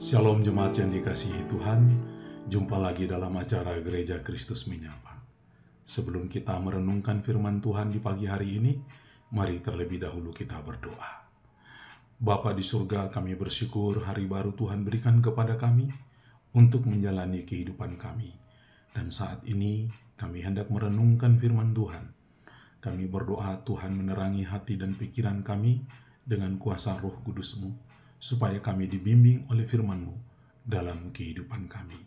Shalom jemaat yang dikasihi Tuhan, jumpa lagi dalam acara Gereja Kristus Menyapa. Sebelum kita merenungkan firman Tuhan di pagi hari ini, mari terlebih dahulu kita berdoa. Bapa di surga, kami bersyukur hari baru Tuhan berikan kepada kami untuk menjalani kehidupan kami. Dan saat ini kami hendak merenungkan firman Tuhan. Kami berdoa Tuhan menerangi hati dan pikiran kami dengan kuasa Roh Kudus-Mu, supaya kami dibimbing oleh firman-Mu dalam kehidupan kami.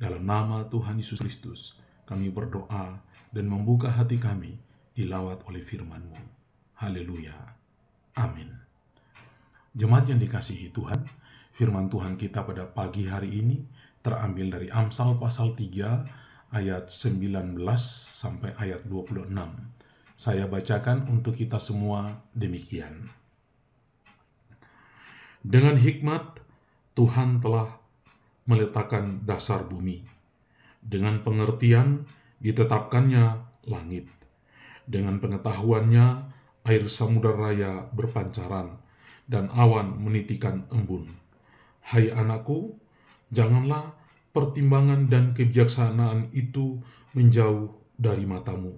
Dalam nama Tuhan Yesus Kristus, kami berdoa dan membuka hati kami dilawat oleh firman-Mu. Haleluya. Amin. Jemaat yang dikasihi Tuhan, firman Tuhan kita pada pagi hari ini terambil dari Amsal pasal 3 ayat 19 sampai ayat 26. Saya bacakan untuk kita semua demikian. Dengan hikmat, Tuhan telah meletakkan dasar bumi. Dengan pengertian, ditetapkannya langit. Dengan pengetahuannya, air samudera raya berpancaran, dan awan menitikan embun. Hai anakku, janganlah pertimbangan dan kebijaksanaan itu menjauh dari matamu.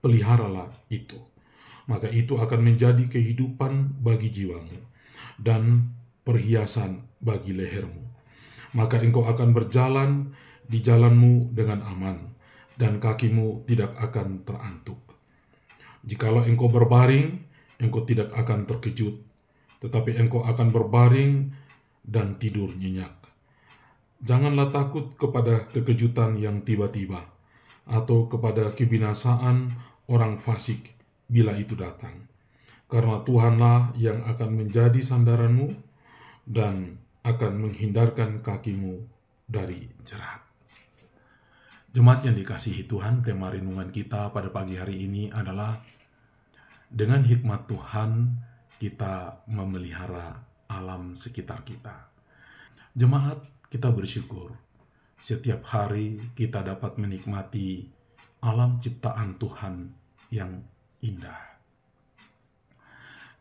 Peliharalah itu, maka itu akan menjadi kehidupan bagi jiwamu dan perhiasan bagi lehermu. Maka engkau akan berjalan di jalanmu dengan aman, dan kakimu tidak akan terantuk. Jikalau engkau berbaring, engkau tidak akan terkejut, tetapi engkau akan berbaring dan tidur nyenyak. Janganlah takut kepada kekejutan yang tiba-tiba, atau kepada kebinasaan orang fasik bila itu datang. Karena Tuhanlah yang akan menjadi sandaranmu dan akan menghindarkan kakimu dari jerat. Jemaat yang dikasihi Tuhan, tema renungan kita pada pagi hari ini adalah dengan hikmat Tuhan kita memelihara alam sekitar kita. Jemaat, kita bersyukur setiap hari kita dapat menikmati alam ciptaan Tuhan yang indah.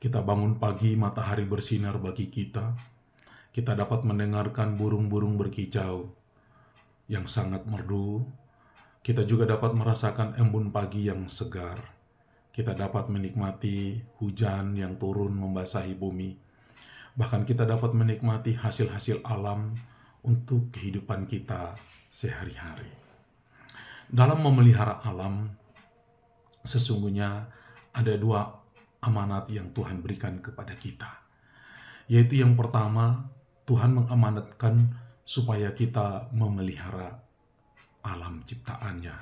Kita bangun pagi, matahari bersinar bagi kita. Kita dapat mendengarkan burung-burung berkicau yang sangat merdu. Kita juga dapat merasakan embun pagi yang segar. Kita dapat menikmati hujan yang turun membasahi bumi. Bahkan kita dapat menikmati hasil-hasil alam untuk kehidupan kita sehari-hari. Dalam memelihara alam, sesungguhnya ada dua amanat yang Tuhan berikan kepada kita. Yaitu yang pertama, Tuhan mengamanatkan supaya kita memelihara alam ciptaannya.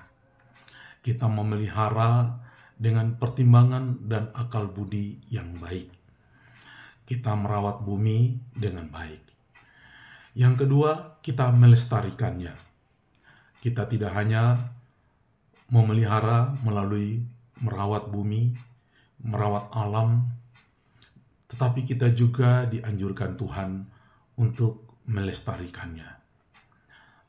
Kita memelihara dengan pertimbangan dan akal budi yang baik. Kita merawat bumi dengan baik. Yang kedua, kita melestarikannya. Kita tidak hanya memelihara melalui merawat bumi, merawat alam, tetapi kita juga dianjurkan Tuhan untuk melestarikannya.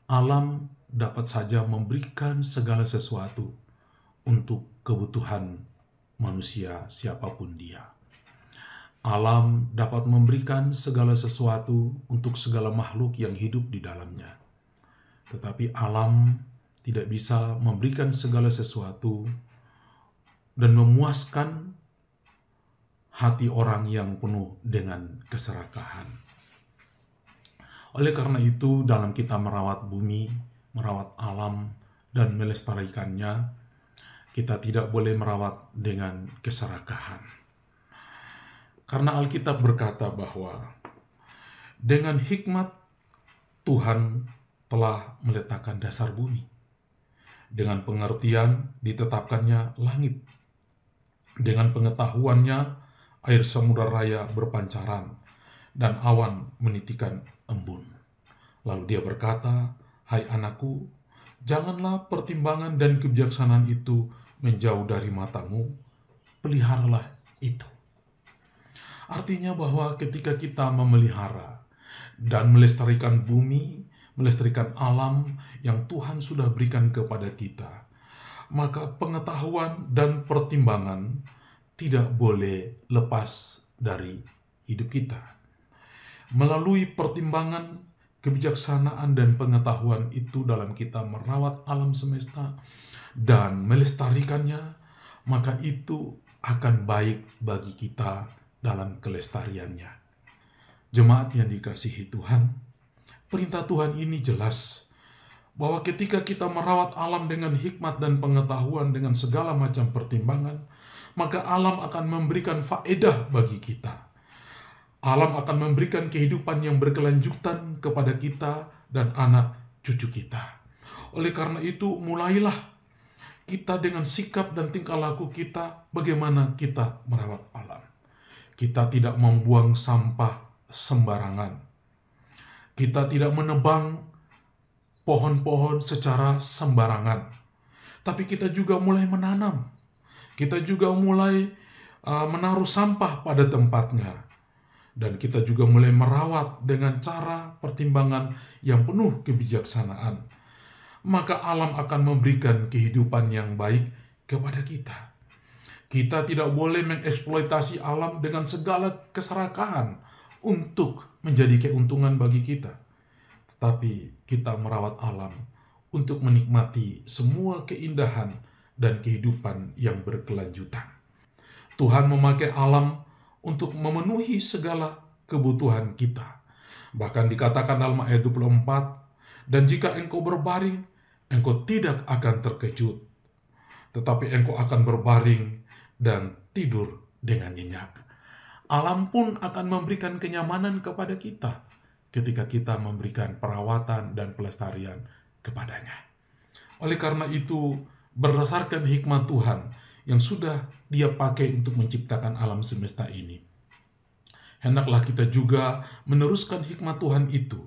Alam dapat saja memberikan segala sesuatu untuk kebutuhan manusia siapapun dia. Alam dapat memberikan segala sesuatu untuk segala makhluk yang hidup di dalamnya. Tetapi alam tidak bisa memberikan segala sesuatu dan memuaskan hati orang yang penuh dengan keserakahan. Oleh karena itu, dalam kita merawat bumi, merawat alam, dan melestarikannya, kita tidak boleh merawat dengan keserakahan. Karena Alkitab berkata bahwa dengan hikmat Tuhan telah meletakkan dasar bumi. Dengan pengertian ditetapkannya langit. Dengan pengetahuannya air samudera raya berpancaran dan awan menitikan embun. Lalu dia berkata, "Hai anakku, janganlah pertimbangan dan kebijaksanaan itu menjauh dari matamu, peliharalah itu." Artinya bahwa ketika kita memelihara dan melestarikan bumi, melestarikan alam yang Tuhan sudah berikan kepada kita, maka pengetahuan dan pertimbangan tidak boleh lepas dari hidup kita. Melalui pertimbangan kebijaksanaan dan pengetahuan itu dalam kita merawat alam semesta dan melestarikannya, maka itu akan baik bagi kita dalam kelestariannya. Jemaat yang dikasihi Tuhan, perintah Tuhan ini jelas bahwa ketika kita merawat alam dengan hikmat dan pengetahuan dengan segala macam pertimbangan, maka alam akan memberikan faedah bagi kita. Alam akan memberikan kehidupan yang berkelanjutan kepada kita dan anak cucu kita. Oleh karena itu, mulailah kita dengan sikap dan tingkah laku kita bagaimana kita merawat alam. Kita tidak membuang sampah sembarangan. Kita tidak menebang pohon-pohon secara sembarangan. Tapi kita juga mulai menanam. Kita juga mulai menaruh sampah pada tempatnya. Dan kita juga mulai merawat dengan cara pertimbangan yang penuh kebijaksanaan. Maka alam akan memberikan kehidupan yang baik kepada kita. Kita tidak boleh mengeksploitasi alam dengan segala keserakahan untuk menjadi keuntungan bagi kita. Tetapi kita merawat alam untuk menikmati semua keindahan dan kehidupan yang berkelanjutan. Tuhan memakai alam untuk memenuhi segala kebutuhan kita. Bahkan dikatakan dalam ayat 24, dan jika engkau berbaring, engkau tidak akan terkejut, tetapi engkau akan berbaring dan tidur dengan nyenyak. Alam pun akan memberikan kenyamanan kepada kita ketika kita memberikan perawatan dan pelestarian kepadanya. Oleh karena itu, berdasarkan hikmat Tuhan yang sudah Dia pakai untuk menciptakan alam semesta ini, hendaklah kita juga meneruskan hikmat Tuhan itu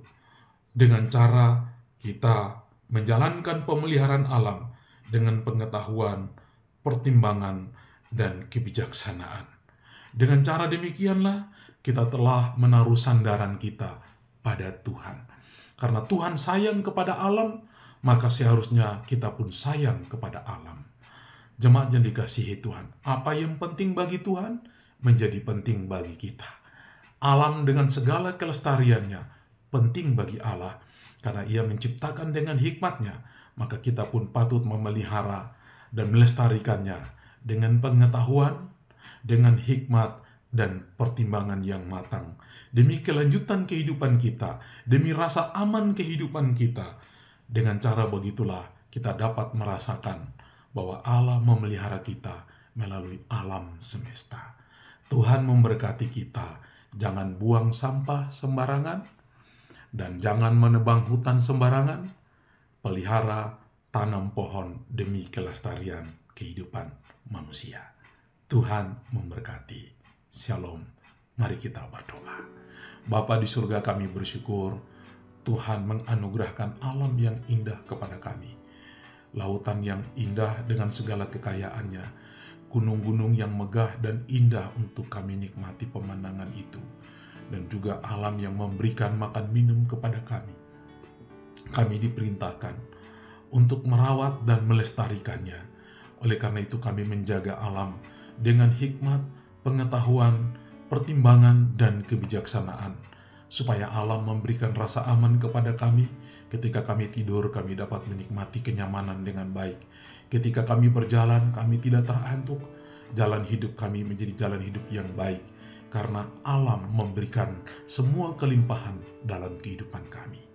dengan cara kita menjalankan pemeliharaan alam dengan pengetahuan, pertimbangan, dan kebijaksanaan. Dengan cara demikianlah kita telah menaruh sandaran kita pada Tuhan. Karena Tuhan sayang kepada alam, maka seharusnya kita pun sayang kepada alam. Jemaat yang dikasihi Tuhan, apa yang penting bagi Tuhan menjadi penting bagi kita. Alam dengan segala kelestariannya penting bagi Allah, karena Ia menciptakan dengan hikmatnya, maka kita pun patut memelihara dan melestarikannya dengan pengetahuan, dengan hikmat, dan pertimbangan yang matang. Demi kelanjutan kehidupan kita, demi rasa aman kehidupan kita. Dengan cara begitulah kita dapat merasakan bahwa Allah memelihara kita melalui alam semesta. Tuhan memberkati kita. Jangan buang sampah sembarangan dan jangan menebang hutan sembarangan. Pelihara, tanam pohon demi kelestarian kehidupan manusia. Tuhan memberkati. Shalom. Mari kita berdoa. Bapa di surga, kami bersyukur Tuhan menganugerahkan alam yang indah kepada kami. Lautan yang indah dengan segala kekayaannya, gunung-gunung yang megah dan indah untuk kami nikmati pemandangan itu, dan juga alam yang memberikan makan minum kepada kami. Kami diperintahkan untuk merawat dan melestarikannya. Oleh karena itu kami menjaga alam dengan hikmat, pengetahuan, pertimbangan, dan kebijaksanaan, supaya alam memberikan rasa aman kepada kami. Ketika kami tidur, kami dapat menikmati kenyamanan dengan baik. Ketika kami berjalan, kami tidak terantuk. Jalan hidup kami menjadi jalan hidup yang baik, karena alam memberikan semua kelimpahan dalam kehidupan kami.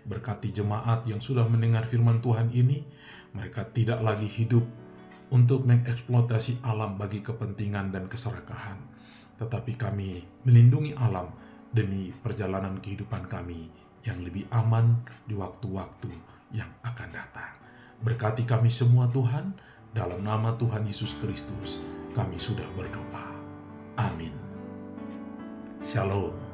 Berkati jemaat yang sudah mendengar firman Tuhan ini, mereka tidak lagi hidup untuk mengeksploitasi alam bagi kepentingan dan keserakahan, tetapi kami melindungi alam demi perjalanan kehidupan kami yang lebih aman di waktu-waktu yang akan datang. Berkati kami semua Tuhan, dalam nama Tuhan Yesus Kristus kami sudah berdoa. Amin. Shalom.